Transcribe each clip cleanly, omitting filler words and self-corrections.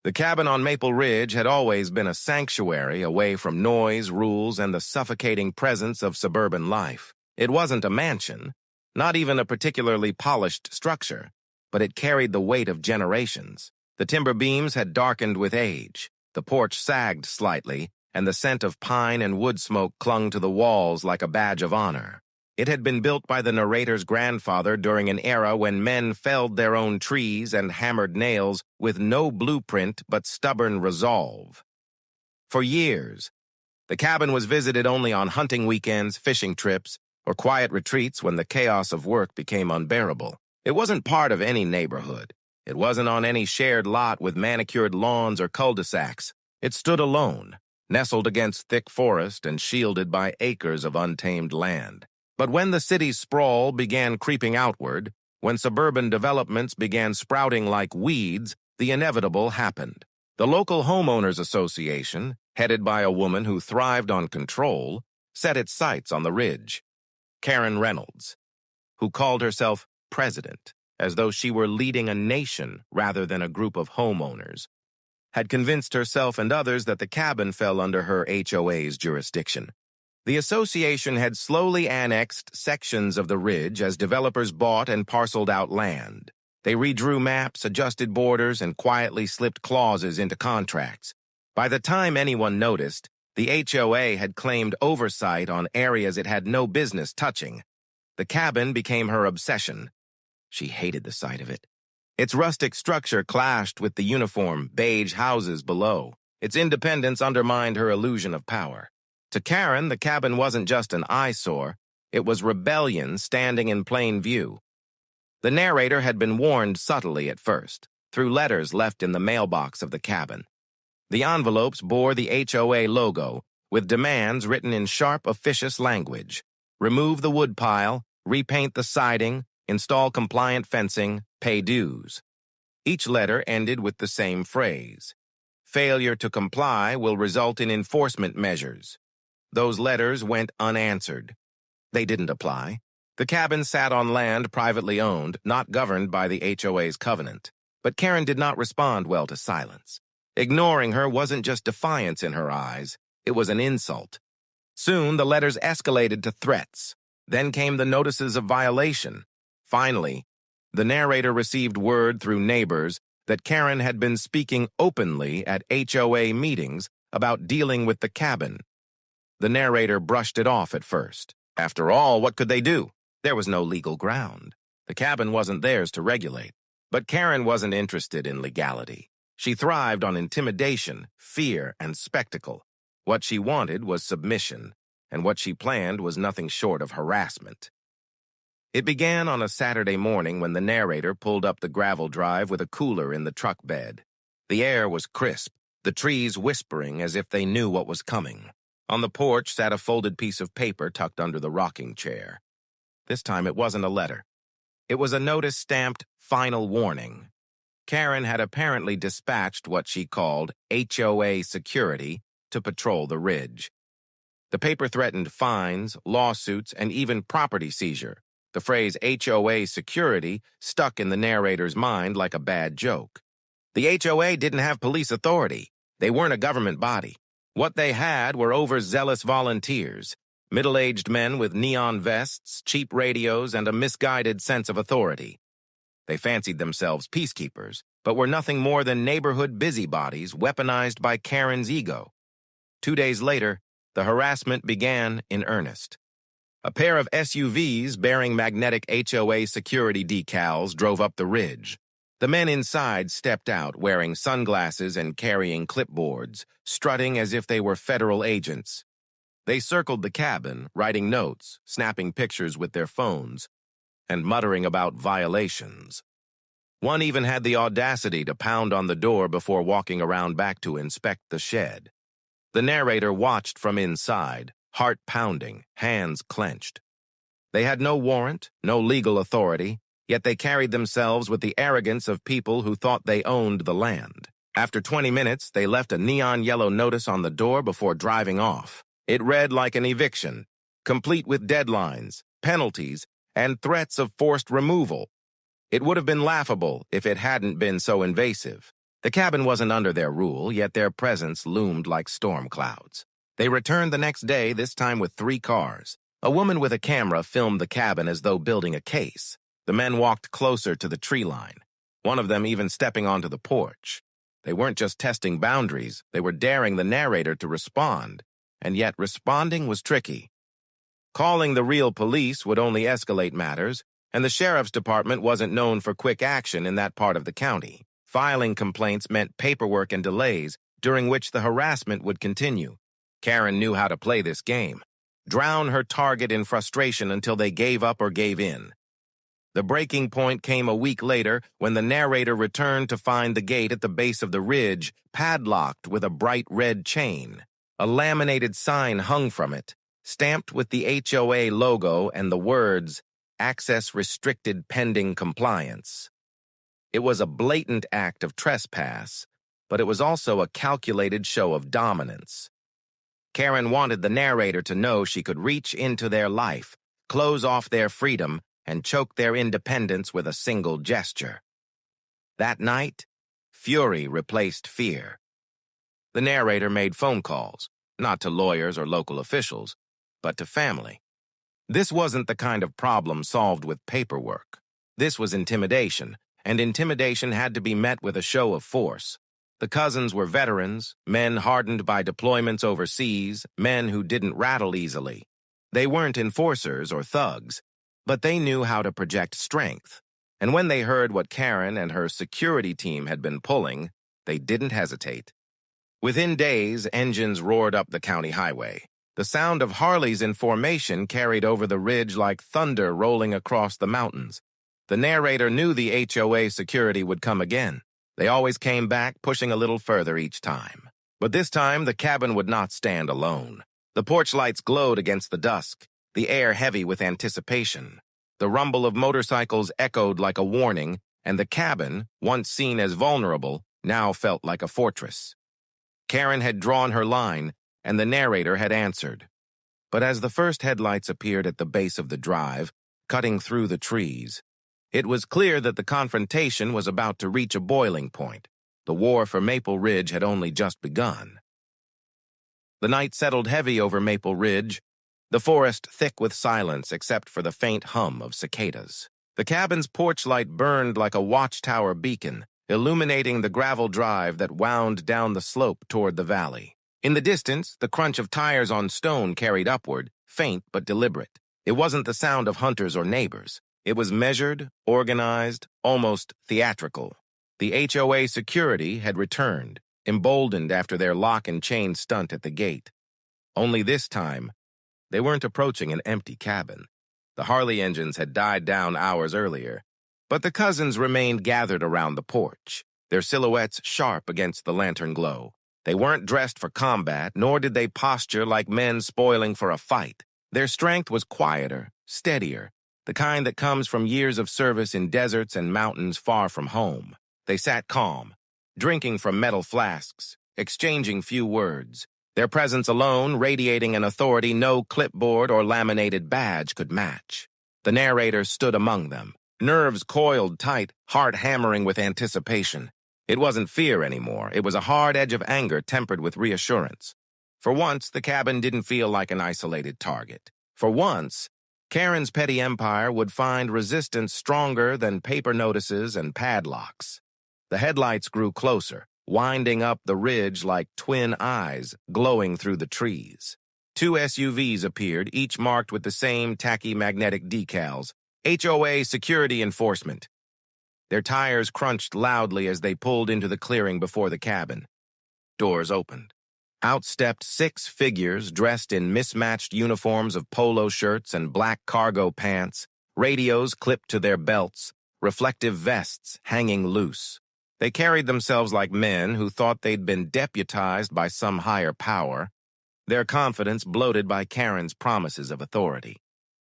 The cabin on Maple Ridge had always been a sanctuary away from noise, rules, and the suffocating presence of suburban life. It wasn't a mansion, not even a particularly polished structure, but it carried the weight of generations. The timber beams had darkened with age, the porch sagged slightly, and the scent of pine and wood smoke clung to the walls like a badge of honor. It had been built by the narrator's grandfather during an era when men felled their own trees and hammered nails with no blueprint but stubborn resolve. For years, the cabin was visited only on hunting weekends, fishing trips, or quiet retreats when the chaos of work became unbearable. It wasn't part of any neighborhood. It wasn't on any shared lot with manicured lawns or cul-de-sacs. It stood alone, nestled against thick forest and shielded by acres of untamed land. But when the city's sprawl began creeping outward, when suburban developments began sprouting like weeds, the inevitable happened. The local homeowners association, headed by a woman who thrived on control, set its sights on the ridge. Karen Reynolds, who called herself president, as though she were leading a nation rather than a group of homeowners, had convinced herself and others that the cabin fell under her HOA's jurisdiction. The association had slowly annexed sections of the ridge as developers bought and parceled out land. They redrew maps, adjusted borders, and quietly slipped clauses into contracts. By the time anyone noticed, the HOA had claimed oversight on areas it had no business touching. The cabin became her obsession. She hated the sight of it. Its rustic structure clashed with the uniform, beige houses below. Its independence undermined her illusion of power. To Karen, the cabin wasn't just an eyesore, it was rebellion standing in plain view. The narrator had been warned subtly at first, through letters left in the mailbox of the cabin. The envelopes bore the HOA logo, with demands written in sharp, officious language. Remove the woodpile, repaint the siding, install compliant fencing, pay dues. Each letter ended with the same phrase. Failure to comply will result in enforcement measures. Those letters went unanswered. They didn't apply. The cabin sat on land privately owned, not governed by the HOA's covenant. But Karen did not respond well to silence. Ignoring her wasn't just defiance in her eyes, it was an insult. Soon, the letters escalated to threats. Then came the notices of violation. Finally, the narrator received word through neighbors that Karen had been speaking openly at HOA meetings about dealing with the cabin. The narrator brushed it off at first. After all, what could they do? There was no legal ground. The cabin wasn't theirs to regulate. But Karen wasn't interested in legality. She thrived on intimidation, fear, and spectacle. What she wanted was submission, and what she planned was nothing short of harassment. It began on a Saturday morning when the narrator pulled up the gravel drive with a cooler in the truck bed. The air was crisp, the trees whispering as if they knew what was coming. On the porch sat a folded piece of paper tucked under the rocking chair. This time it wasn't a letter. It was a notice stamped, "Final Warning." Karen had apparently dispatched what she called HOA security to patrol the ridge. The paper threatened fines, lawsuits, and even property seizure. The phrase HOA security stuck in the narrator's mind like a bad joke. The HOA didn't have police authority. They weren't a government body. What they had were overzealous volunteers, middle-aged men with neon vests, cheap radios, and a misguided sense of authority. They fancied themselves peacekeepers, but were nothing more than neighborhood busybodies weaponized by Karen's ego. 2 days later, the harassment began in earnest. A pair of SUVs bearing magnetic HOA security decals drove up the ridge. The men inside stepped out wearing sunglasses and carrying clipboards, strutting as if they were federal agents. They circled the cabin, writing notes, snapping pictures with their phones, and muttering about violations. One even had the audacity to pound on the door before walking around back to inspect the shed. The narrator watched from inside, heart pounding, hands clenched. They had no warrant, no legal authority, yet they carried themselves with the arrogance of people who thought they owned the land. After 20 minutes, they left a neon yellow notice on the door before driving off. It read like an eviction, complete with deadlines, penalties, and threats of forced removal. It would have been laughable if it hadn't been so invasive. The cabin wasn't under their rule, yet their presence loomed like storm clouds. They returned the next day, this time with 3 cars. A woman with a camera filmed the cabin as though building a case. The men walked closer to the tree line, one of them even stepping onto the porch. They weren't just testing boundaries, they were daring the narrator to respond, and yet responding was tricky. Calling the real police would only escalate matters, and the sheriff's department wasn't known for quick action in that part of the county. Filing complaints meant paperwork and delays, during which the harassment would continue. Karen knew how to play this game. Drown her target in frustration until they gave up or gave in. The breaking point came a week later when the narrator returned to find the gate at the base of the ridge padlocked with a bright red chain. A laminated sign hung from it, stamped with the HOA logo and the words, "Access restricted pending compliance." It was a blatant act of trespass, but it was also a calculated show of dominance. Karen wanted the narrator to know she could reach into their life, close off their freedom, and choke their independence with a single gesture. That night, fury replaced fear. The narrator made phone calls, not to lawyers or local officials, but to family. This wasn't the kind of problem solved with paperwork. This was intimidation, and intimidation had to be met with a show of force. The cousins were veterans, men hardened by deployments overseas, men who didn't rattle easily. They weren't enforcers or thugs, but they knew how to project strength. And when they heard what Karen and her security team had been pulling, they didn't hesitate. Within days, engines roared up the county highway. The sound of Harleys in formation carried over the ridge like thunder rolling across the mountains. The narrator knew the HOA security would come again. They always came back, pushing a little further each time. But this time, the cabin would not stand alone. The porch lights glowed against the dusk, the air heavy with anticipation. The rumble of motorcycles echoed like a warning, and the cabin, once seen as vulnerable, now felt like a fortress. Karen had drawn her line, and the narrator had answered. But as the first headlights appeared at the base of the drive, cutting through the trees, it was clear that the confrontation was about to reach a boiling point. The war for Maple Ridge had only just begun. The night settled heavy over Maple Ridge, the forest thick with silence except for the faint hum of cicadas. The cabin's porch light burned like a watchtower beacon, illuminating the gravel drive that wound down the slope toward the valley. In the distance, the crunch of tires on stone carried upward, faint but deliberate. It wasn't the sound of hunters or neighbors. It was measured, organized, almost theatrical. The HOA security had returned, emboldened after their lock and chain stunt at the gate. Only this time, they weren't approaching an empty cabin. The Harley engines had died down hours earlier, but the cousins remained gathered around the porch, their silhouettes sharp against the lantern glow. They weren't dressed for combat, nor did they posture like men spoiling for a fight. Their strength was quieter, steadier, the kind that comes from years of service in deserts and mountains far from home. They sat calm, drinking from metal flasks, exchanging few words, their presence alone radiating an authority no clipboard or laminated badge could match. The narrator stood among them, nerves coiled tight, heart hammering with anticipation. It wasn't fear anymore. It was a hard edge of anger tempered with reassurance. For once, the cabin didn't feel like an isolated target. For once, Karen's petty empire would find resistance stronger than paper notices and padlocks. The headlights grew closer, winding up the ridge like twin eyes glowing through the trees. 2 SUVs appeared, each marked with the same tacky magnetic decals, HOA Security Enforcement. Their tires crunched loudly as they pulled into the clearing before the cabin. Doors opened. Out stepped 6 figures dressed in mismatched uniforms of polo shirts and black cargo pants, radios clipped to their belts, reflective vests hanging loose. They carried themselves like men who thought they'd been deputized by some higher power, their confidence bloated by Karen's promises of authority.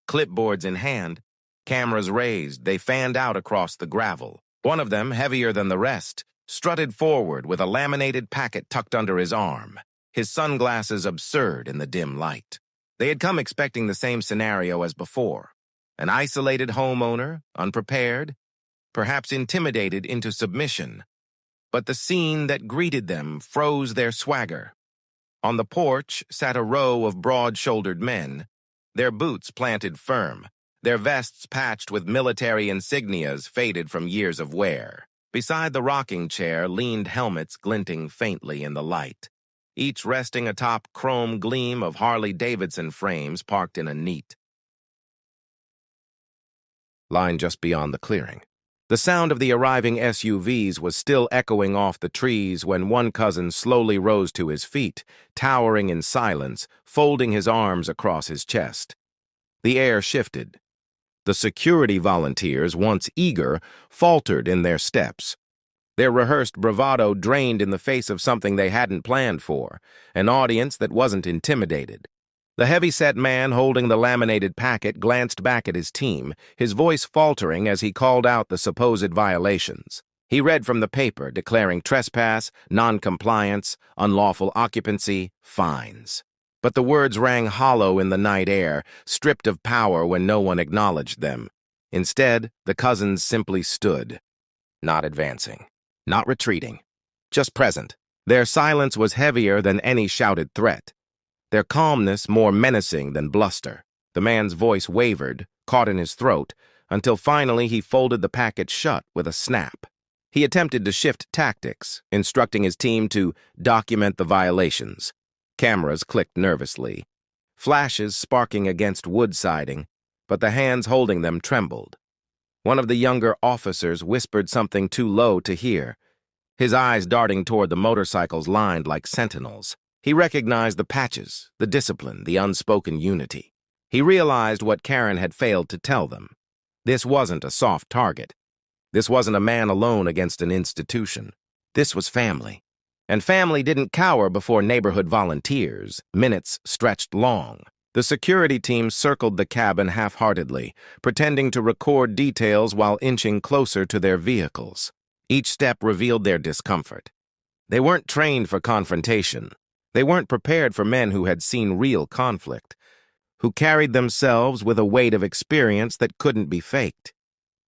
Clipboards in hand, cameras raised, they fanned out across the gravel. One of them, heavier than the rest, strutted forward with a laminated packet tucked under his arm, his sunglasses absurd in the dim light. They had come expecting the same scenario as before. An isolated homeowner, unprepared, perhaps intimidated into submission. but the scene that greeted them froze their swagger. On the porch sat a row of broad-shouldered men, their boots planted firm, their vests patched with military insignias faded from years of wear. Beside the rocking chair leaned helmets glinting faintly in the light, each resting atop chrome gleam of Harley-Davidson frames parked in a neat line just beyond the clearing. The sound of the arriving SUVs was still echoing off the trees when one cousin slowly rose to his feet, towering in silence, folding his arms across his chest. The air shifted. The security volunteers, once eager, faltered in their steps. Their rehearsed bravado drained in the face of something they hadn't planned for, an audience that wasn't intimidated. The heavy-set man holding the laminated packet glanced back at his team, his voice faltering as he called out the supposed violations. He read from the paper, declaring trespass, non-compliance, unlawful occupancy, fines. But the words rang hollow in the night air, stripped of power when no one acknowledged them. Instead, the cousins simply stood, not advancing, not retreating, just present. Their silence was heavier than any shouted threat, their calmness more menacing than bluster. The man's voice wavered, caught in his throat, until finally he folded the packet shut with a snap. He attempted to shift tactics, instructing his team to document the violations. Cameras clicked nervously, flashes sparking against wood siding, but the hands holding them trembled. One of the younger officers whispered something too low to hear, his eyes darting toward the motorcycles lined like sentinels. He recognized the patches, the discipline, the unspoken unity. He realized what Karen had failed to tell them. This wasn't a soft target. This wasn't a man alone against an institution. This was family. And family didn't cower before neighborhood volunteers. Minutes stretched long. The security team circled the cabin half-heartedly, pretending to record details while inching closer to their vehicles. Each step revealed their discomfort. They weren't trained for confrontation. They weren't prepared for men who had seen real conflict, who carried themselves with a weight of experience that couldn't be faked.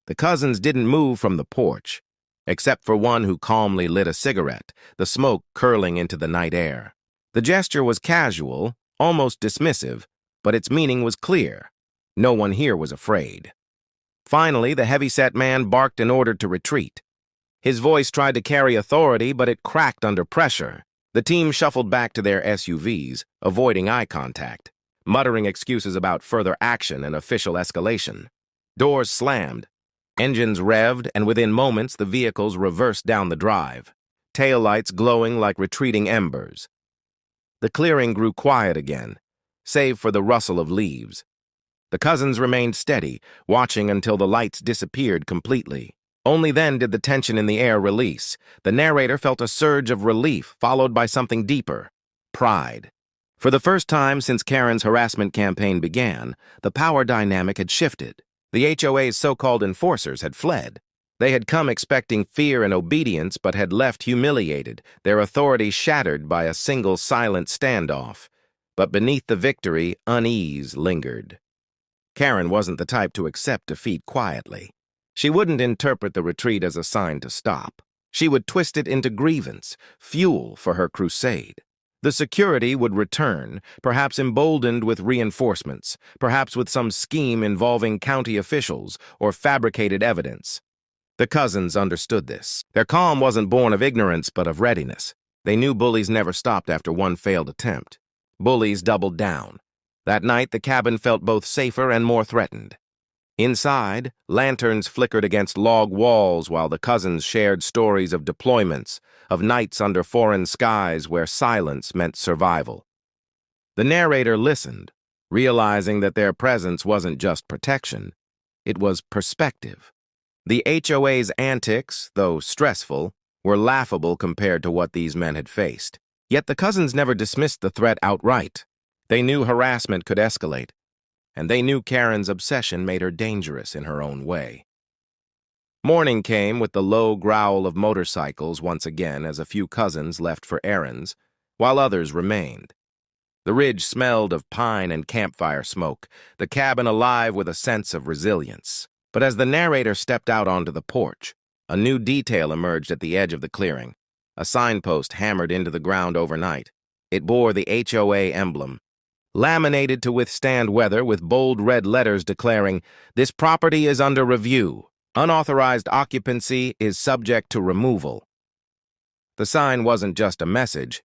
The cousins didn't move from the porch, except for one who calmly lit a cigarette, the smoke curling into the night air. The gesture was casual, almost dismissive, but its meaning was clear. No one here was afraid. Finally, the heavy-set man barked an order to retreat. His voice tried to carry authority, but it cracked under pressure. The team shuffled back to their SUVs, avoiding eye contact, muttering excuses about further action and official escalation. Doors slammed, engines revved, and within moments the vehicles reversed down the drive, taillights glowing like retreating embers. The clearing grew quiet again, save for the rustle of leaves. The cousins remained steady, watching until the lights disappeared completely. Only then did the tension in the air release. The narrator felt a surge of relief, followed by something deeper: pride. For the first time since Karen's harassment campaign began, the power dynamic had shifted. The HOA's so-called enforcers had fled. They had come expecting fear and obedience, but had left humiliated, their authority shattered by a single silent standoff. But beneath the victory, unease lingered. Karen wasn't the type to accept defeat quietly. She wouldn't interpret the retreat as a sign to stop. She would twist it into grievance, fuel for her crusade. The security would return, perhaps emboldened with reinforcements, perhaps with some scheme involving county officials or fabricated evidence. The cousins understood this. Their calm wasn't born of ignorance, but of readiness. They knew bullies never stopped after one failed attempt. Bullies doubled down. That night, the cabin felt both safer and more threatened. Inside, lanterns flickered against log walls while the cousins shared stories of deployments, of nights under foreign skies where silence meant survival. The narrator listened, realizing that their presence wasn't just protection, it was perspective. The HOA's antics, though stressful, were laughable compared to what these men had faced. Yet the cousins never dismissed the threat outright. They knew harassment could escalate, and they knew Karen's obsession made her dangerous in her own way. Morning came with the low growl of motorcycles once again as a few cousins left for errands, while others remained. The ridge smelled of pine and campfire smoke, the cabin alive with a sense of resilience. But as the narrator stepped out onto the porch, A new detail emerged at the edge of the clearing. A signpost hammered into the ground overnight. It bore the HOA emblem, laminated to withstand weather with bold red letters declaring, "This property is under review. Unauthorized occupancy is subject to removal." The sign wasn't just a message,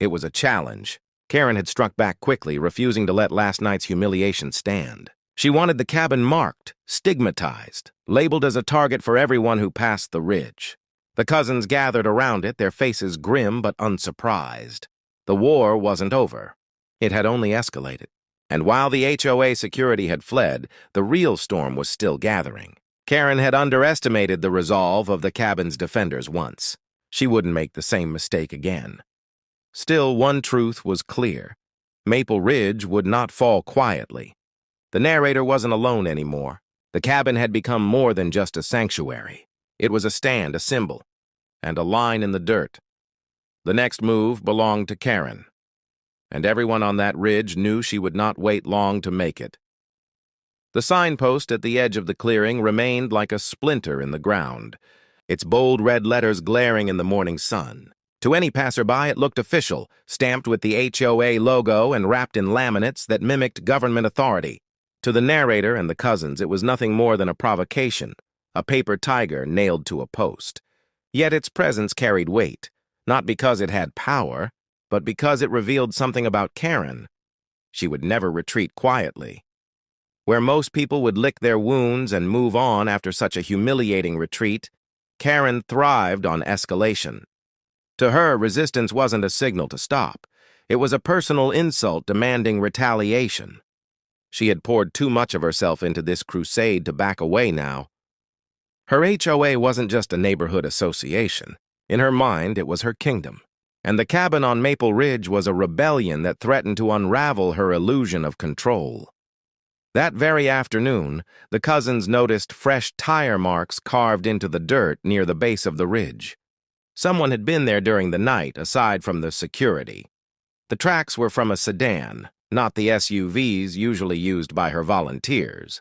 it was a challenge. Karen had struck back quickly, refusing to let last night's humiliation stand. She wanted the cabin marked, stigmatized, labeled as a target for everyone who passed the ridge. The cousins gathered around it, their faces grim but unsurprised. The war wasn't over. It had only escalated. And while the HOA security had fled, the real storm was still gathering. Karen had underestimated the resolve of the cabin's defenders once. She wouldn't make the same mistake again. Still, one truth was clear. Maple Ridge would not fall quietly. The narrator wasn't alone anymore. The cabin had become more than just a sanctuary. It was a stand, a symbol, and a line in the dirt. The next move belonged to Karen, and everyone on that ridge knew she would not wait long to make it. The signpost at the edge of the clearing remained like a splinter in the ground, its bold red letters glaring in the morning sun. To any passerby, it looked official, stamped with the HOA logo and wrapped in laminates that mimicked government authority. To the narrator and the cousins, it was nothing more than a provocation, a paper tiger nailed to a post. Yet its presence carried weight, not because it had power, but because it revealed something about Karen. She would never retreat quietly. Where most people would lick their wounds and move on after such a humiliating retreat, Karen thrived on escalation. To her, resistance wasn't a signal to stop. It was a personal insult demanding retaliation. She had poured too much of herself into this crusade to back away now. Her HOA wasn't just a neighborhood association. In her mind, it was her kingdom. And the cabin on Maple Ridge was a rebellion that threatened to unravel her illusion of control. That very afternoon, the cousins noticed fresh tire marks carved into the dirt near the base of the ridge. Someone had been there during the night, aside from the security. The tracks were from a sedan, not the SUVs usually used by her volunteers.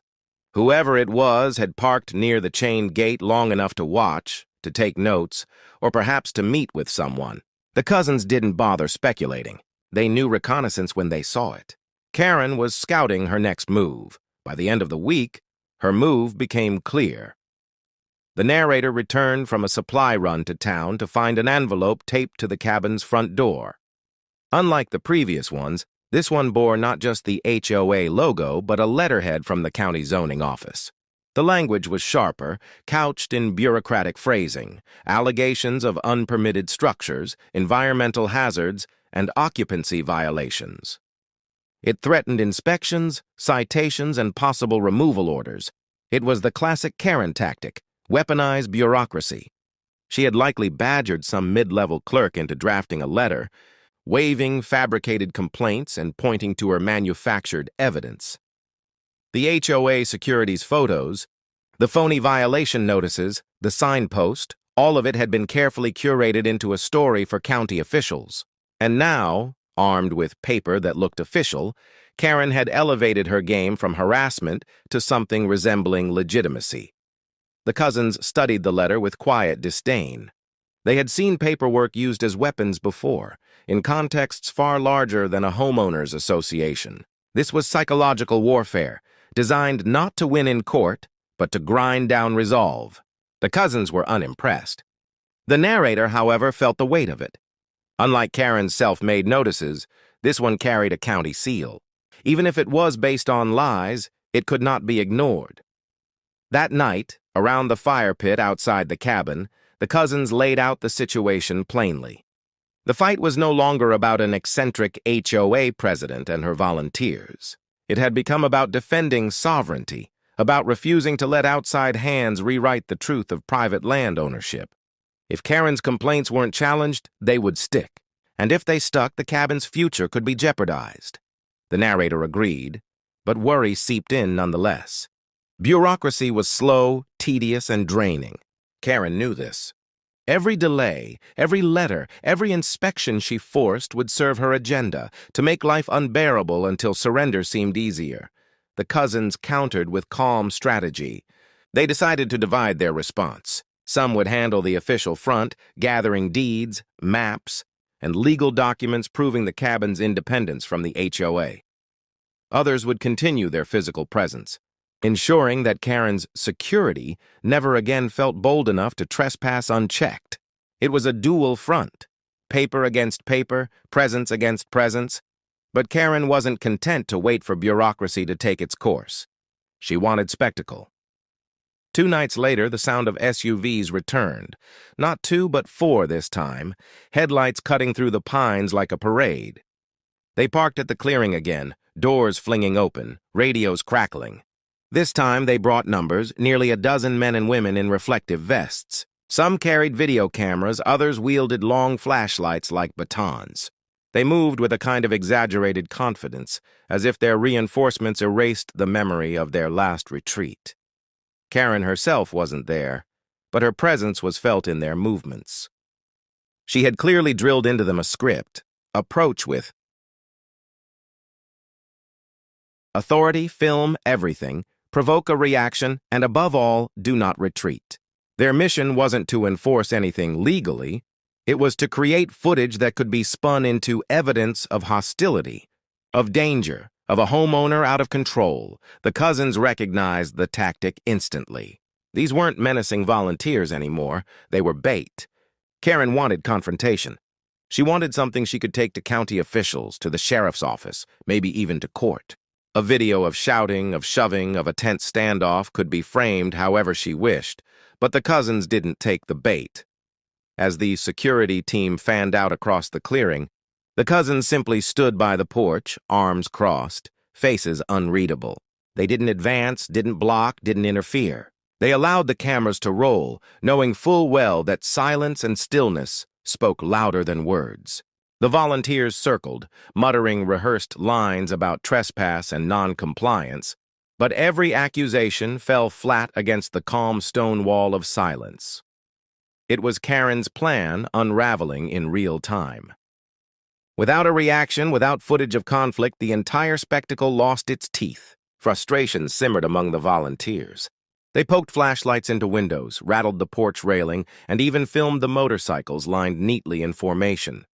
Whoever it was had parked near the chained gate long enough to watch, to take notes, or perhaps to meet with someone. The cousins didn't bother speculating. They knew reconnaissance when they saw it. Karen was scouting her next move. By the end of the week, her move became clear. The narrator returned from a supply run to town to find an envelope taped to the cabin's front door. Unlike the previous ones, this one bore not just the HOA logo, but a letterhead from the county zoning office. The language was sharper, couched in bureaucratic phrasing, allegations of unpermitted structures, environmental hazards, and occupancy violations. It threatened inspections, citations, and possible removal orders. It was the classic Karen tactic, weaponize bureaucracy. She had likely badgered some mid-level clerk into drafting a letter, waiving fabricated complaints and pointing to her manufactured evidence. The HOA security's photos, the phony violation notices, the signpost, all of it had been carefully curated into a story for county officials. And now, armed with paper that looked official, Karen had elevated her game from harassment to something resembling legitimacy. The cousins studied the letter with quiet disdain. They had seen paperwork used as weapons before, in contexts far larger than a homeowners association. This was psychological warfare, designed not to win in court, but to grind down resolve. The cousins were unimpressed. The narrator, however, felt the weight of it. Unlike Karen's self-made notices, this one carried a county seal. Even if it was based on lies, it could not be ignored. That night, around the fire pit outside the cabin, the cousins laid out the situation plainly. The fight was no longer about an eccentric HOA president and her volunteers. It had become about defending sovereignty, about refusing to let outside hands rewrite the truth of private land ownership. If Karen's complaints weren't challenged, they would stick. And if they stuck, the cabin's future could be jeopardized. The narrator agreed, but worry seeped in nonetheless. Bureaucracy was slow, tedious, and draining. Karen knew this. Every delay, every letter, every inspection she forced would serve her agenda, to make life unbearable until surrender seemed easier. The cousins countered with calm strategy. They decided to divide their response. Some would handle the official front, gathering deeds, maps, and legal documents proving the cabin's independence from the HOA. Others would continue their physical presence, ensuring that Karen's security never again felt bold enough to trespass unchecked. It was a dual front, paper against paper, presence against presence. But Karen wasn't content to wait for bureaucracy to take its course. She wanted spectacle. 2 nights later, the sound of SUVs returned. Not 2, but 4 this time, headlights cutting through the pines like a parade. They parked at the clearing again, doors flinging open, radios crackling. This time they brought numbers, nearly a dozen men and women in reflective vests. Some carried video cameras, others wielded long flashlights like batons. They moved with a kind of exaggerated confidence, as if their reinforcements erased the memory of their last retreat. Karen herself wasn't there, but her presence was felt in their movements. She had clearly drilled into them a script: approach with authority, film, everything, provoke a reaction, and above all, do not retreat. Their mission wasn't to enforce anything legally. It was to create footage that could be spun into evidence of hostility, of danger, of a homeowner out of control. The cousins recognized the tactic instantly. These weren't menacing volunteers anymore. They were bait. Karen wanted confrontation. She wanted something she could take to county officials, to the sheriff's office, maybe even to court. A video of shouting, of shoving, of a tense standoff could be framed however she wished, but the cousins didn't take the bait. As the security team fanned out across the clearing, the cousins simply stood by the porch, arms crossed, faces unreadable. They didn't advance, didn't block, didn't interfere. They allowed the cameras to roll, knowing full well that silence and stillness spoke louder than words. The volunteers circled, muttering rehearsed lines about trespass and non-compliance, but every accusation fell flat against the calm stone wall of silence. It was Karen's plan unraveling in real time. Without a reaction, without footage of conflict, the entire spectacle lost its teeth. Frustration simmered among the volunteers. They poked flashlights into windows, rattled the porch railing, and even filmed the motorcycles lined neatly in formation.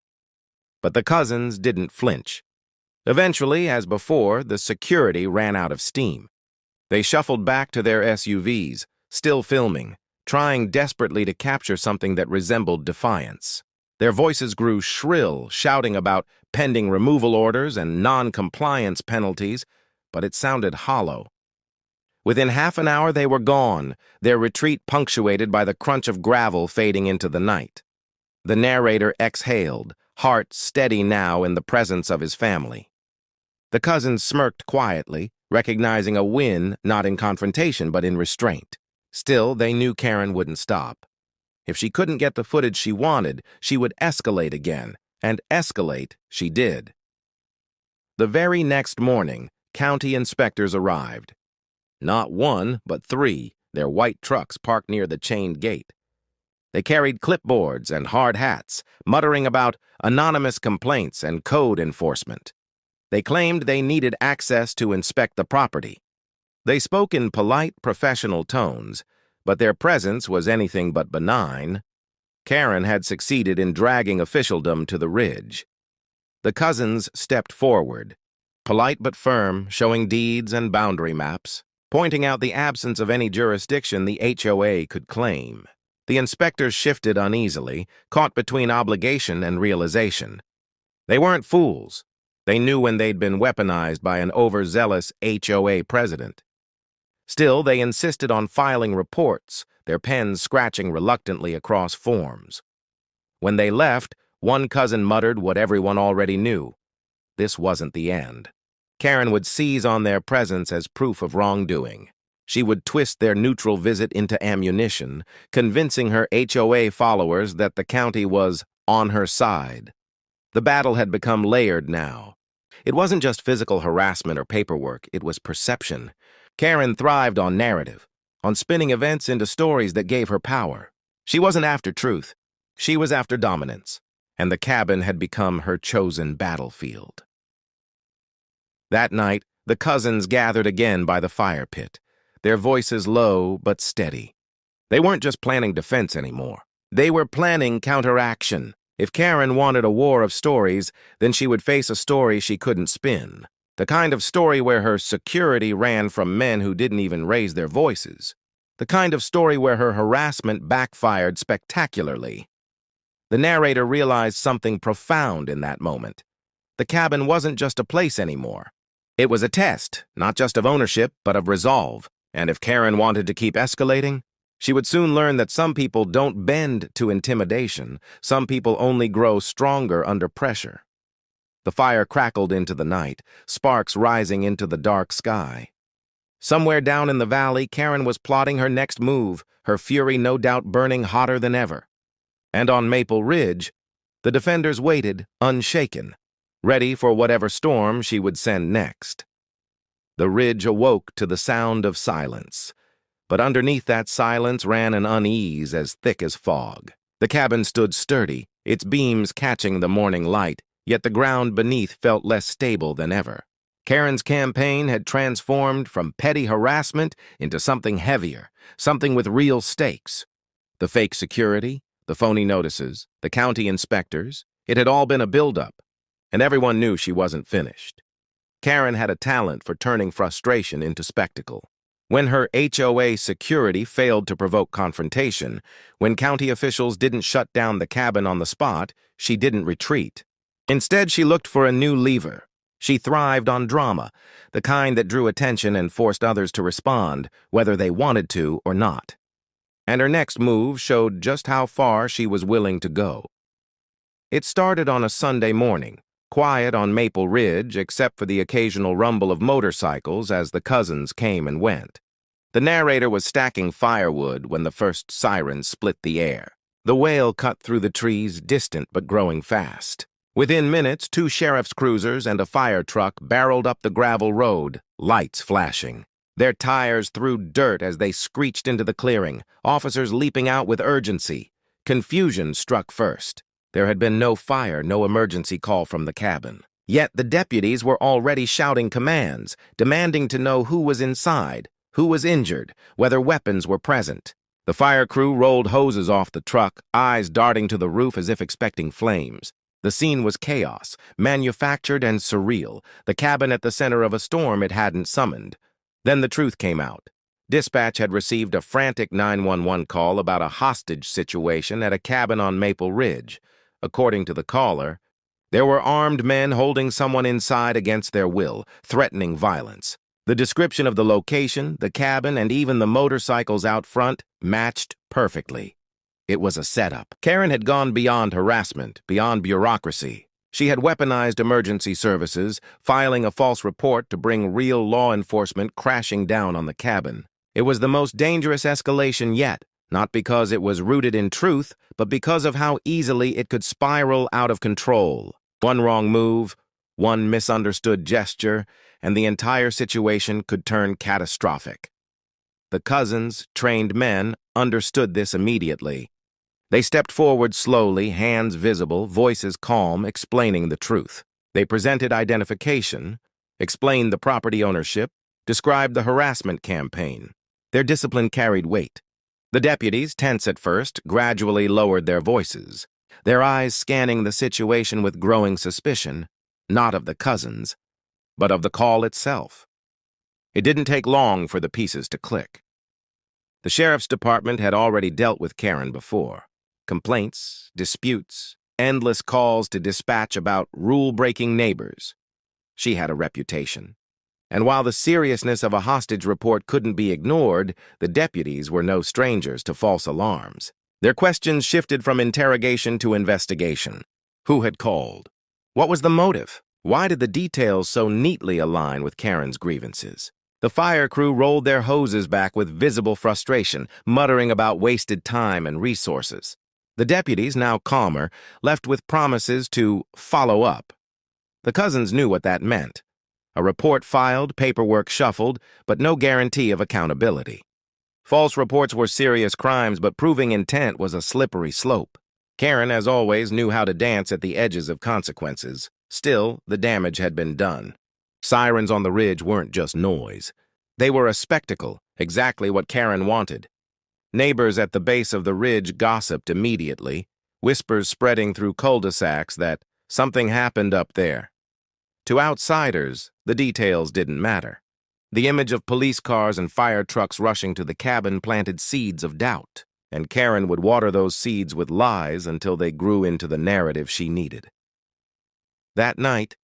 But the cousins didn't flinch. Eventually, as before, the security ran out of steam. They shuffled back to their SUVs, still filming, trying desperately to capture something that resembled defiance. Their voices grew shrill, shouting about pending removal orders and non-compliance penalties, but it sounded hollow. Within half an hour they were gone, their retreat punctuated by the crunch of gravel fading into the night. The narrator exhaled, heart steady now in the presence of his family. The cousins smirked quietly, recognizing a win not in confrontation but in restraint. Still, they knew Karen wouldn't stop. If she couldn't get the footage she wanted, she would escalate again, and escalate she did. The very next morning, county inspectors arrived. Not 1, but 3, their white trucks parked near the chained gate. They carried clipboards and hard hats, muttering about anonymous complaints and code enforcement. They claimed they needed access to inspect the property. They spoke in polite, professional tones, but their presence was anything but benign. Karen had succeeded in dragging officialdom to the ridge. The cousins stepped forward, polite but firm, showing deeds and boundary maps, pointing out the absence of any jurisdiction the HOA could claim. The inspectors shifted uneasily, caught between obligation and realization. They weren't fools. They knew when they'd been weaponized by an overzealous HOA president. Still, they insisted on filing reports, their pens scratching reluctantly across forms. When they left, one cousin muttered what everyone already knew. This wasn't the end. Karen would seize on their presence as proof of wrongdoing. She would twist their neutral visit into ammunition, convincing her HOA followers that the county was on her side. The battle had become layered now. It wasn't just physical harassment or paperwork, it was perception. Karen thrived on narrative, on spinning events into stories that gave her power. She wasn't after truth. She was after dominance, and the cabin had become her chosen battlefield. That night, the cousins gathered again by the fire pit, their voices low but steady. They weren't just planning defense anymore. They were planning counteraction. If Karen wanted a war of stories, then she would face a story she couldn't spin. The kind of story where her security ran from men who didn't even raise their voices. The kind of story where her harassment backfired spectacularly. The narrator realized something profound in that moment. The cabin wasn't just a place anymore. It was a test, not just of ownership, but of resolve. And if Karen wanted to keep escalating, she would soon learn that some people don't bend to intimidation. Some people only grow stronger under pressure. The fire crackled into the night, sparks rising into the dark sky. Somewhere down in the valley, Karen was plotting her next move, her fury no doubt burning hotter than ever. And on Maple Ridge, the defenders waited, unshaken, ready for whatever storm she would send next. The ridge awoke to the sound of silence. But underneath that silence ran an unease as thick as fog. The cabin stood sturdy, its beams catching the morning light, yet the ground beneath felt less stable than ever. Karen's campaign had transformed from petty harassment into something heavier, something with real stakes. The fake security, the phony notices, the county inspectors, it had all been a buildup, and everyone knew she wasn't finished. Karen had a talent for turning frustration into spectacle. When her HOA security failed to provoke confrontation, when county officials didn't shut down the cabin on the spot, she didn't retreat. Instead, she looked for a new lever. She thrived on drama, the kind that drew attention and forced others to respond, whether they wanted to or not. And her next move showed just how far she was willing to go. It started on a Sunday morning, quiet on Maple Ridge except for the occasional rumble of motorcycles as the cousins came and went. The narrator was stacking firewood when the first siren split the air. The wail cut through the trees, distant but growing fast. Within minutes, 2 sheriff's cruisers and a fire truck barreled up the gravel road, lights flashing. Their tires threw dirt as they screeched into the clearing, officers leaping out with urgency. Confusion struck first. There had been no fire, no emergency call from the cabin. Yet the deputies were already shouting commands, demanding to know who was inside, who was injured, whether weapons were present. The fire crew rolled hoses off the truck, eyes darting to the roof as if expecting flames. The scene was chaos, manufactured and surreal, the cabin at the center of a storm it hadn't summoned. Then the truth came out. Dispatch had received a frantic 911 call about a hostage situation at a cabin on Maple Ridge. According to the caller, there were armed men holding someone inside against their will, threatening violence. The description of the location, the cabin, and even the motorcycles out front matched perfectly. It was a setup. Karen had gone beyond harassment, beyond bureaucracy. She had weaponized emergency services, filing a false report to bring real law enforcement crashing down on the cabin. It was the most dangerous escalation yet, not because it was rooted in truth, but because of how easily it could spiral out of control. One wrong move, one misunderstood gesture, and the entire situation could turn catastrophic. The cousins, trained men, understood this immediately. They stepped forward slowly, hands visible, voices calm, explaining the truth. They presented identification, explained the property ownership, described the harassment campaign. Their discipline carried weight. The deputies, tense at first, gradually lowered their voices, their eyes scanning the situation with growing suspicion, not of the cousins, but of the call itself. It didn't take long for the pieces to click. The sheriff's department had already dealt with Karen before. Complaints, disputes, endless calls to dispatch about rule-breaking neighbors. She had a reputation. And while the seriousness of a hostage report couldn't be ignored, the deputies were no strangers to false alarms. Their questions shifted from interrogation to investigation. Who had called? What was the motive? Why did the details so neatly align with Karen's grievances? The fire crew rolled their hoses back with visible frustration, muttering about wasted time and resources. The deputies, now calmer, left with promises to follow up. The cousins knew what that meant. A report filed, paperwork shuffled, but no guarantee of accountability. False reports were serious crimes, but proving intent was a slippery slope. Karen, as always, knew how to dance at the edges of consequences. Still, the damage had been done. Sirens on the ridge weren't just noise. They were a spectacle, exactly what Karen wanted. Neighbors at the base of the ridge gossiped immediately, whispers spreading through cul-de-sacs that something happened up there. To outsiders, the details didn't matter. The image of police cars and fire trucks rushing to the cabin planted seeds of doubt, and Karen would water those seeds with lies until they grew into the narrative she needed. That night,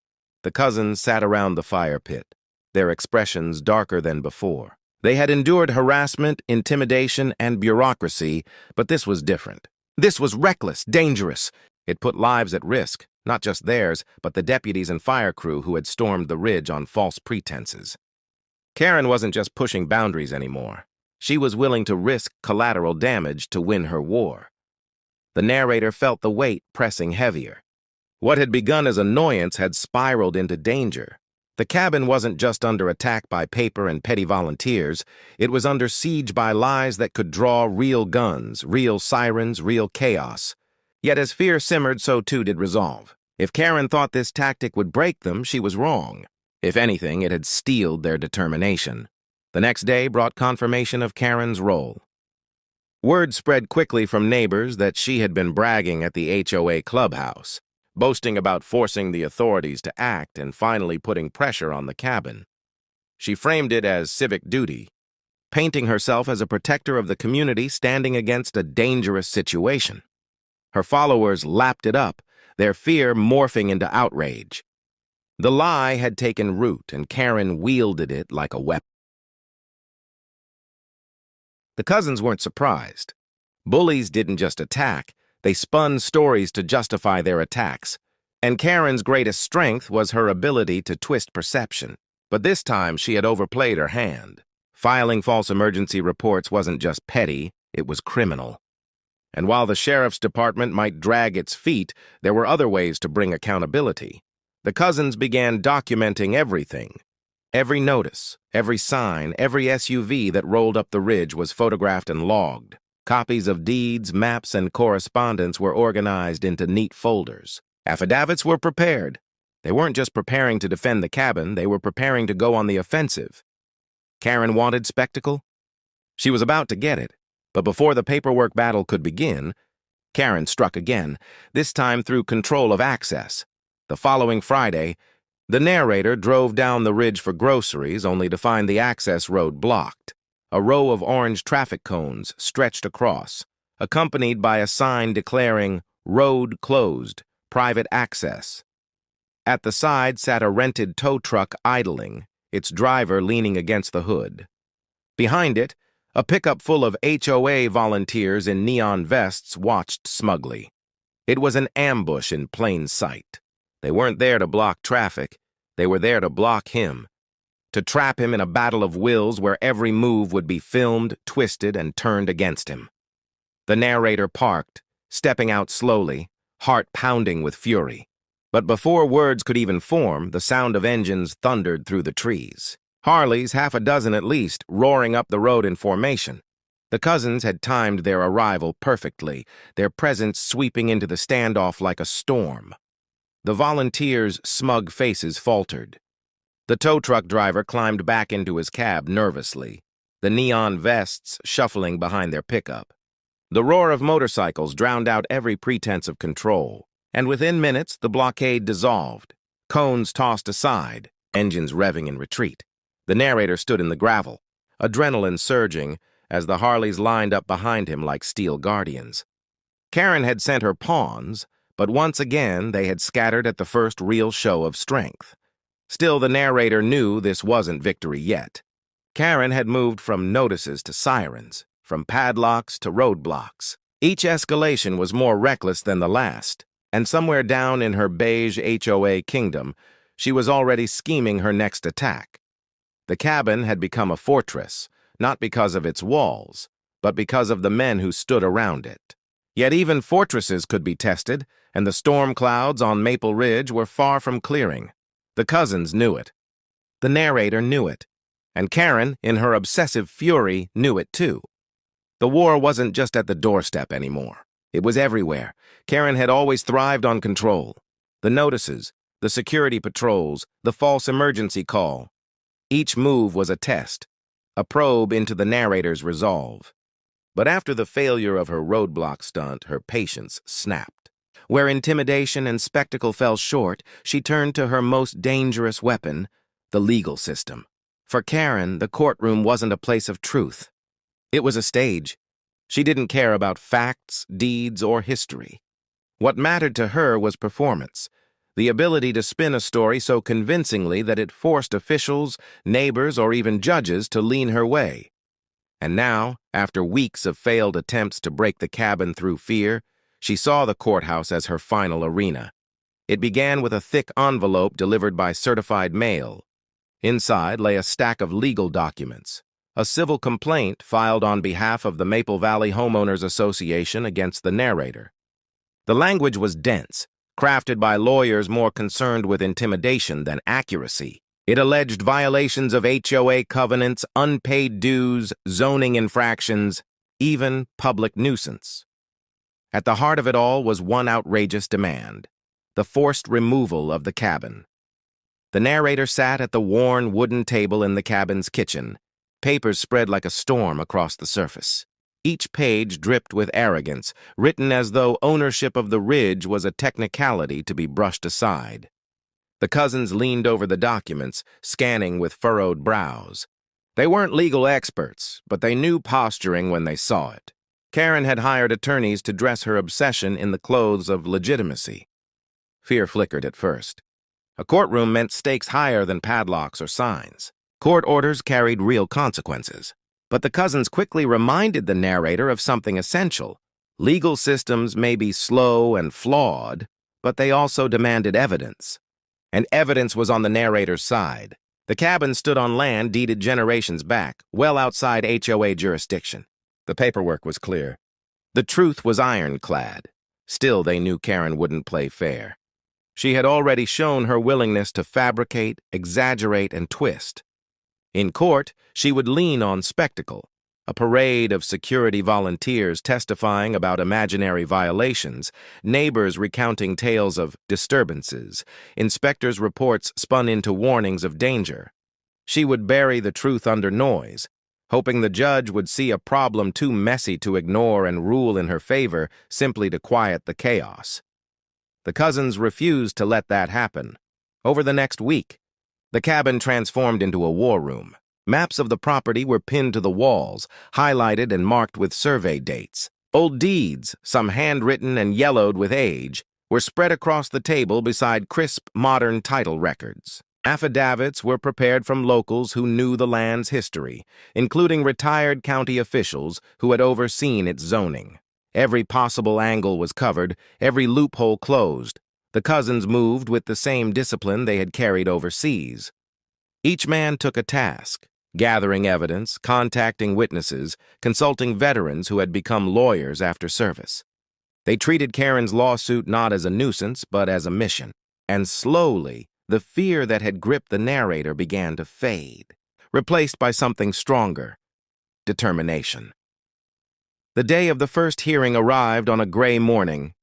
the cousins sat around the fire pit, their expressions darker than before. They had endured harassment, intimidation, and bureaucracy, but this was different. This was reckless, dangerous. It put lives at risk, not just theirs, but the deputies and fire crew who had stormed the ridge on false pretenses. Karen wasn't just pushing boundaries anymore. She was willing to risk collateral damage to win her war. The narrator felt the weight pressing heavier. What had begun as annoyance had spiraled into danger. The cabin wasn't just under attack by paper and petty volunteers. It was under siege by lies that could draw real guns, real sirens, real chaos. Yet as fear simmered, so too did resolve. If Karen thought this tactic would break them, she was wrong. If anything, it had steeled their determination. The next day brought confirmation of Karen's role. Word spread quickly from neighbors that she had been bragging at the HOA clubhouse, boasting about forcing the authorities to act and finally putting pressure on the cabin. She framed it as civic duty, painting herself as a protector of the community standing against a dangerous situation. Her followers lapped it up, their fear morphing into outrage. The lie had taken root, and Karen wielded it like a weapon. The cousins weren't surprised. Bullies didn't just attack, they spun stories to justify their attacks. And Karen's greatest strength was her ability to twist perception. But this time she had overplayed her hand. Filing false emergency reports wasn't just petty, it was criminal. And while the sheriff's department might drag its feet, there were other ways to bring accountability. The cousins began documenting everything. Every notice, every sign, every SUV that rolled up the ridge was photographed and logged. Copies of deeds, maps, and correspondence were organized into neat folders. Affidavits were prepared. They weren't just preparing to defend the cabin, they were preparing to go on the offensive. Karen wanted spectacle? She was about to get it. But before the paperwork battle could begin, Karen struck again, this time through control of access. The following Friday, the narrator drove down the ridge for groceries only to find the access road blocked. A row of orange traffic cones stretched across, accompanied by a sign declaring, "Road closed, private access." At the side sat a rented tow truck idling, its driver leaning against the hood. Behind it, a pickup full of HOA volunteers in neon vests watched smugly. It was an ambush in plain sight. They weren't there to block traffic. They were there to block him. To trap him in a battle of wills where every move would be filmed, twisted, and turned against him. The narrator parked, stepping out slowly, heart pounding with fury. But before words could even form, the sound of engines thundered through the trees. Harleys, half a dozen at least, roaring up the road in formation. The cousins had timed their arrival perfectly, their presence sweeping into the standoff like a storm. The volunteers' smug faces faltered. The tow truck driver climbed back into his cab nervously, the neon vests shuffling behind their pickup. The roar of motorcycles drowned out every pretense of control, and within minutes the blockade dissolved, cones tossed aside, engines revving in retreat. The narrator stood in the gravel, adrenaline surging as the Harleys lined up behind him like steel guardians. Karen had sent her pawns, but once again they had scattered at the first real show of strength. Still, the narrator knew this wasn't victory yet. Karen had moved from notices to sirens, from padlocks to roadblocks. Each escalation was more reckless than the last, and somewhere down in her beige HOA kingdom, she was already scheming her next attack. The cabin had become a fortress, not because of its walls, but because of the men who stood around it. Yet even fortresses could be tested, and the storm clouds on Maple Ridge were far from clearing. The cousins knew it. The narrator knew it. And Karen, in her obsessive fury, knew it too. The war wasn't just at the doorstep anymore. It was everywhere. Karen had always thrived on control. The notices, the security patrols, the false emergency call. Each move was a test, a probe into the narrator's resolve. But after the failure of her roadblock stunt, her patience snapped. Where intimidation and spectacle fell short, she turned to her most dangerous weapon, the legal system. For Karen, the courtroom wasn't a place of truth. It was a stage. She didn't care about facts, deeds, or history. What mattered to her was performance, the ability to spin a story so convincingly that it forced officials, neighbors, or even judges to lean her way. And now, after weeks of failed attempts to break the cabin through fear, she saw the courthouse as her final arena. It began with a thick envelope delivered by certified mail. Inside lay a stack of legal documents, a civil complaint filed on behalf of the Maple Valley Homeowners Association against the narrator. The language was dense, crafted by lawyers more concerned with intimidation than accuracy. It alleged violations of HOA covenants, unpaid dues, zoning infractions, even public nuisance. At the heart of it all was one outrageous demand: the forced removal of the cabin. The narrator sat at the worn wooden table in the cabin's kitchen, papers spread like a storm across the surface. Each page dripped with arrogance, written as though ownership of the ridge was a technicality to be brushed aside. The cousins leaned over the documents, scanning with furrowed brows. They weren't legal experts, but they knew posturing when they saw it. Karen had hired attorneys to dress her obsession in the clothes of legitimacy. Fear flickered at first. A courtroom meant stakes higher than padlocks or signs. Court orders carried real consequences. But the cousins quickly reminded the narrator of something essential. Legal systems may be slow and flawed, but they also demanded evidence. And evidence was on the narrator's side. The cabin stood on land deeded generations back, well outside HOA jurisdiction. The paperwork was clear. The truth was ironclad. Still, they knew Karen wouldn't play fair. She had already shown her willingness to fabricate, exaggerate, and twist. In court, she would lean on spectacle, a parade of security volunteers testifying about imaginary violations, neighbors recounting tales of disturbances, inspectors' reports spun into warnings of danger. She would bury the truth under noise, hoping the judge would see a problem too messy to ignore and rule in her favor simply to quiet the chaos. The cousins refused to let that happen. Over the next week, the cabin transformed into a war room. Maps of the property were pinned to the walls, highlighted and marked with survey dates. Old deeds, some handwritten and yellowed with age, were spread across the table beside crisp, modern title records. Affidavits were prepared from locals who knew the land's history, including retired county officials who had overseen its zoning. Every possible angle was covered, every loophole closed. The cousins moved with the same discipline they had carried overseas. Each man took a task, gathering evidence, contacting witnesses, consulting veterans who had become lawyers after service. They treated Karen's lawsuit not as a nuisance, but as a mission. And slowly, the fear that had gripped the narrator began to fade, replaced by something stronger: determination. The day of the first hearing arrived on a gray morning,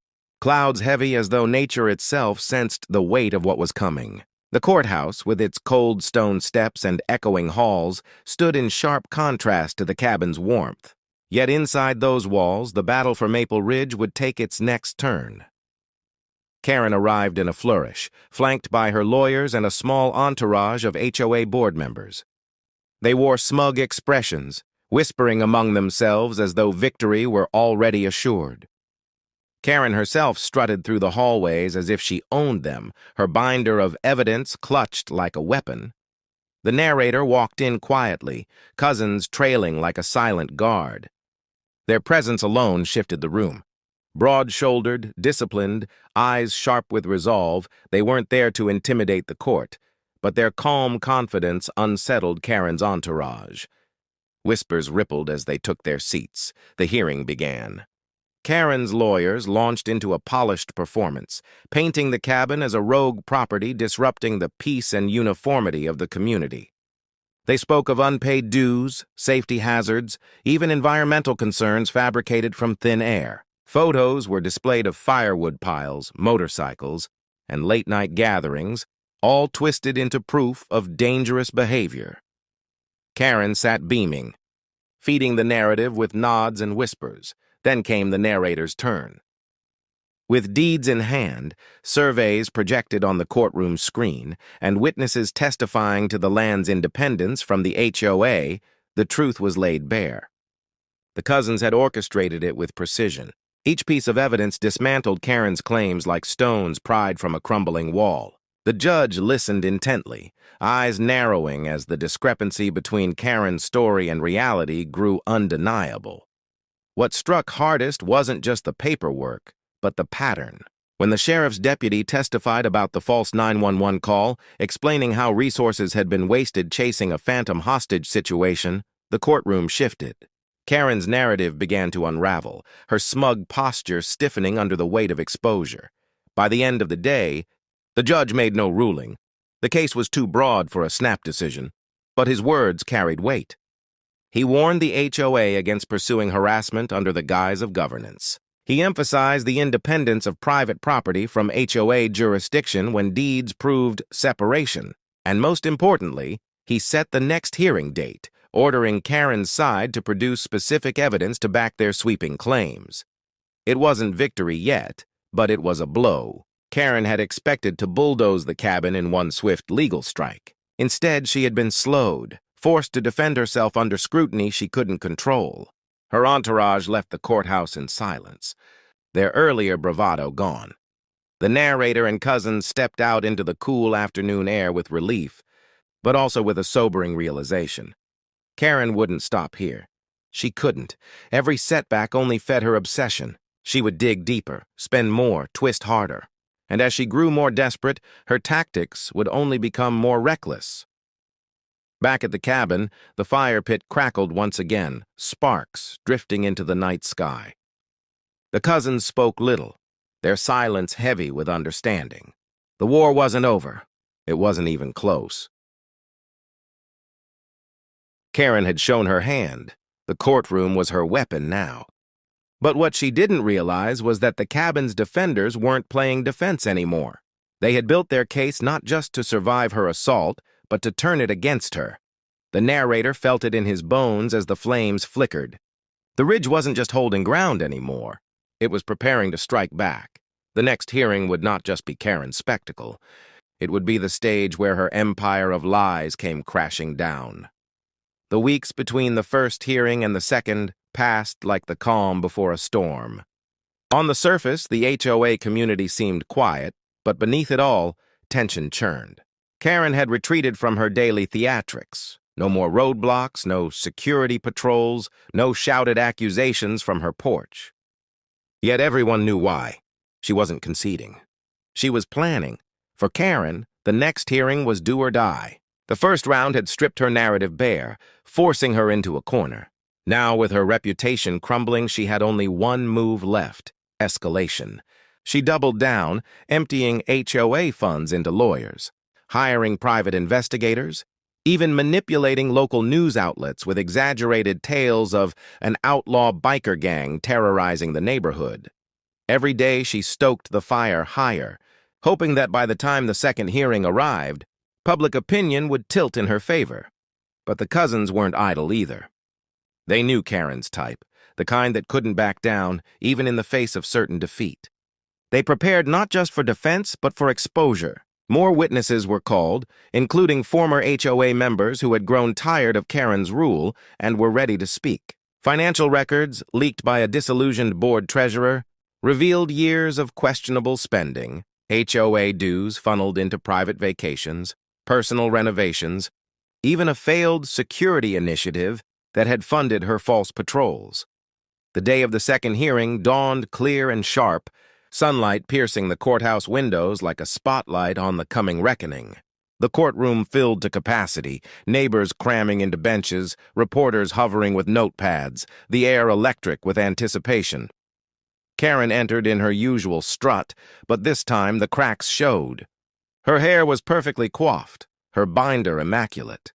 clouds heavy as though nature itself sensed the weight of what was coming. The courthouse, with its cold stone steps and echoing halls, stood in sharp contrast to the cabin's warmth. Yet inside those walls, the battle for Maple Ridge would take its next turn. Karen arrived in a flourish, flanked by her lawyers and a small entourage of HOA board members. They wore smug expressions, whispering among themselves as though victory were already assured. Karen herself strutted through the hallways as if she owned them, her binder of evidence clutched like a weapon. The narrator walked in quietly, cousins trailing like a silent guard. Their presence alone shifted the room. Broad-shouldered, disciplined, eyes sharp with resolve, they weren't there to intimidate the court, but their calm confidence unsettled Karen's entourage. Whispers rippled as they took their seats. The hearing began. Karen's lawyers launched into a polished performance, painting the cabin as a rogue property disrupting the peace and uniformity of the community. They spoke of unpaid dues, safety hazards, even environmental concerns fabricated from thin air. Photos were displayed of firewood piles, motorcycles, and late-night gatherings, all twisted into proof of dangerous behavior. Karen sat beaming, feeding the narrative with nods and whispers. Then came the narrator's turn. With deeds in hand, surveys projected on the courtroom screen, and witnesses testifying to the land's independence from the HOA, the truth was laid bare. The cousins had orchestrated it with precision. Each piece of evidence dismantled Karen's claims like stones pried from a crumbling wall. The judge listened intently, eyes narrowing as the discrepancy between Karen's story and reality grew undeniable. What struck hardest wasn't just the paperwork, but the pattern. When the sheriff's deputy testified about the false 911 call, explaining how resources had been wasted chasing a phantom hostage situation, the courtroom shifted. Karen's narrative began to unravel, her smug posture stiffening under the weight of exposure. By the end of the day, the judge made no ruling. The case was too broad for a snap decision, but his words carried weight. He warned the HOA against pursuing harassment under the guise of governance. He emphasized the independence of private property from HOA jurisdiction when deeds proved separation. And most importantly, he set the next hearing date, ordering Karen's side to produce specific evidence to back their sweeping claims. It wasn't victory yet, but it was a blow. Karen had expected to bulldoze the cabin in one swift legal strike. Instead, she had been slowed, forced to defend herself under scrutiny she couldn't control. Her entourage left the courthouse in silence, their earlier bravado gone. The narrator and cousins stepped out into the cool afternoon air with relief, but also with a sobering realization. Karen wouldn't stop here. She couldn't. Every setback only fed her obsession. She would dig deeper, spend more, twist harder. And as she grew more desperate, her tactics would only become more reckless. Back at the cabin, the fire pit crackled once again, sparks drifting into the night sky. The cousins spoke little, their silence heavy with understanding. The war wasn't over. It wasn't even close. Karen had shown her hand. The courtroom was her weapon now. But what she didn't realize was that the cabin's defenders weren't playing defense anymore. They had built their case not just to survive her assault, but to turn it against her. The narrator felt it in his bones as the flames flickered. The ridge wasn't just holding ground anymore. It was preparing to strike back. The next hearing would not just be Karen's spectacle. It would be the stage where her empire of lies came crashing down. The weeks between the first hearing and the second passed like the calm before a storm. On the surface, the HOA community seemed quiet, but beneath it all, tension churned. Karen had retreated from her daily theatrics. No more roadblocks, no security patrols, no shouted accusations from her porch. Yet everyone knew why. She wasn't conceding. She was planning. For Karen, the next hearing was do or die. The first round had stripped her narrative bare, forcing her into a corner. Now, with her reputation crumbling, she had only one move left: escalation. She doubled down, emptying HOA funds into lawyers, hiring private investigators, even manipulating local news outlets with exaggerated tales of an outlaw biker gang terrorizing the neighborhood. Every day she stoked the fire higher, hoping that by the time the second hearing arrived, public opinion would tilt in her favor. But the cousins weren't idle either. They knew Karen's type, the kind that couldn't back down, even in the face of certain defeat. They prepared not just for defense, but for exposure. More witnesses were called, including former HOA members who had grown tired of Karen's rule and were ready to speak. Financial records, leaked by a disillusioned board treasurer, revealed years of questionable spending, HOA dues funneled into private vacations, personal renovations, even a failed security initiative that had funded her false patrols. The day of the second hearing dawned clear and sharp, sunlight piercing the courthouse windows like a spotlight on the coming reckoning. The courtroom filled to capacity, neighbors cramming into benches, reporters hovering with notepads, the air electric with anticipation. Karen entered in her usual strut, but this time the cracks showed. Her hair was perfectly coiffed, her binder immaculate,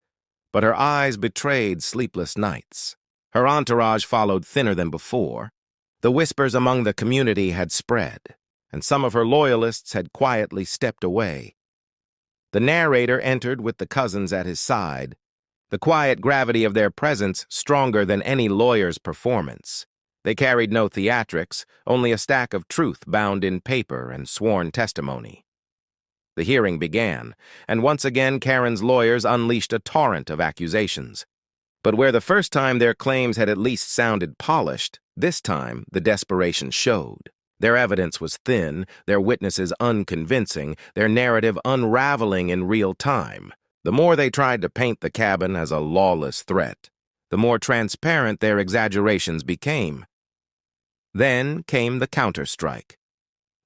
but her eyes betrayed sleepless nights. Her entourage followed thinner than before. The whispers among the community had spread, and some of her loyalists had quietly stepped away. The narrator entered with the cousins at his side. the quiet gravity of their presence stronger than any lawyer's performance. They carried no theatrics, only a stack of truth bound in paper and sworn testimony. The hearing began, and once again Karen's lawyers unleashed a torrent of accusations. But where the first time their claims had at least sounded polished, this time the desperation showed. Their evidence was thin, their witnesses unconvincing, their narrative unraveling in real time. The more they tried to paint the cabin as a lawless threat, the more transparent their exaggerations became. Then came the counterstrike.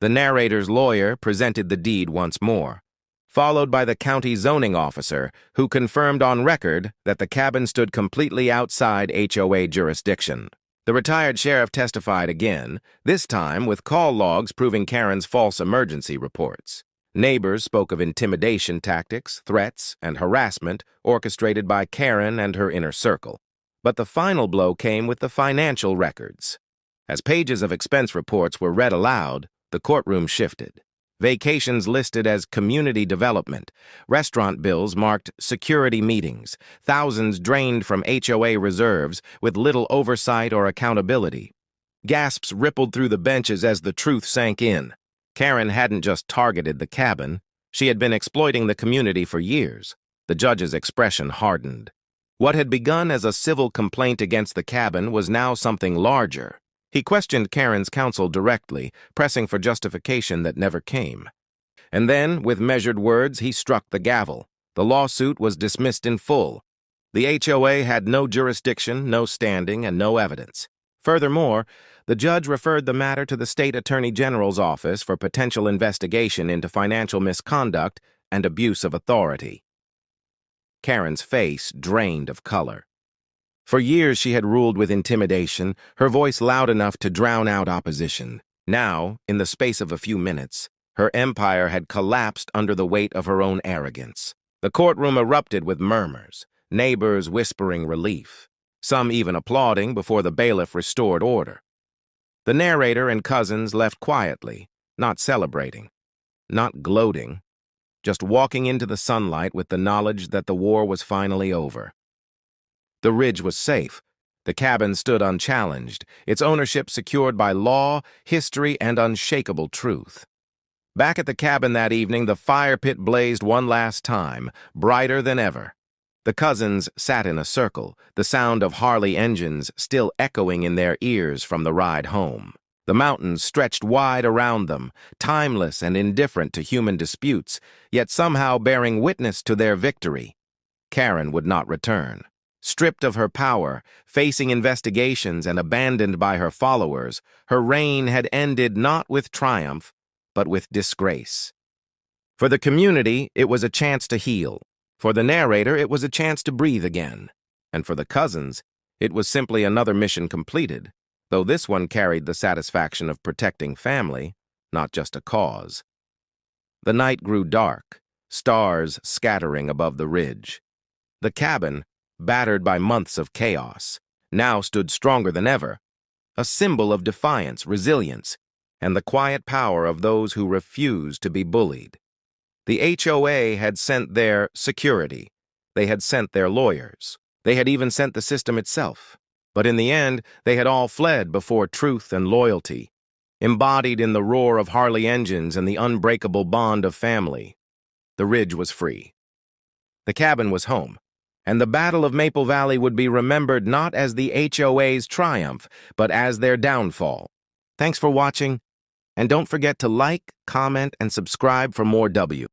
The narrator's lawyer presented the deed once more, followed by the county zoning officer, who confirmed on record that the cabin stood completely outside HOA jurisdiction. The retired sheriff testified again, this time with call logs proving Karen's false emergency reports. Neighbors spoke of intimidation tactics, threats, and harassment orchestrated by Karen and her inner circle. But the final blow came with the financial records. As pages of expense reports were read aloud, the courtroom shifted. Vacations listed as community development, restaurant bills marked security meetings, thousands drained from HOA reserves with little oversight or accountability. Gasps rippled through the benches as the truth sank in. Karen hadn't just targeted the cabin, she had been exploiting the community for years. The judge's expression hardened. What had begun as a civil complaint against the cabin was now something larger. He questioned Karen's counsel directly, pressing for justification that never came. And then, with measured words, he struck the gavel. The lawsuit was dismissed in full. The HOA had no jurisdiction, no standing, and no evidence. Furthermore, the judge referred the matter to the state attorney general's office for potential investigation into financial misconduct and abuse of authority. Karen's face drained of color. For years she had ruled with intimidation, her voice loud enough to drown out opposition. Now, in the space of a few minutes, her empire had collapsed under the weight of her own arrogance. The courtroom erupted with murmurs, neighbors whispering relief, some even applauding before the bailiff restored order. The narrator and cousins left quietly, not celebrating, not gloating, just walking into the sunlight with the knowledge that the war was finally over. The ridge was safe. The cabin stood unchallenged, its ownership secured by law, history, and unshakable truth. Back at the cabin that evening, the fire pit blazed one last time, brighter than ever. The cousins sat in a circle, the sound of Harley engines still echoing in their ears from the ride home. The mountains stretched wide around them, timeless and indifferent to human disputes, yet somehow bearing witness to their victory. Karen would not return. Stripped of her power, facing investigations and abandoned by her followers, her reign had ended not with triumph, but with disgrace. For the community, it was a chance to heal. For the narrator, it was a chance to breathe again. And for the cousins, it was simply another mission completed, though this one carried the satisfaction of protecting family, not just a cause. The night grew dark, stars scattering above the ridge. The cabin, battered by months of chaos, now stood stronger than ever, a symbol of defiance, resilience, and the quiet power of those who refuse to be bullied. The HOA had sent their security. They had sent their lawyers. They had even sent the system itself. But in the end, they had all fled before truth and loyalty, embodied in the roar of Harley engines and the unbreakable bond of family. The ridge was free. The cabin was home. And the Battle of Maple Valley would be remembered not as the HOA's triumph, but as their downfall. Thanks for watching, and don't forget to like, comment, and subscribe for more W.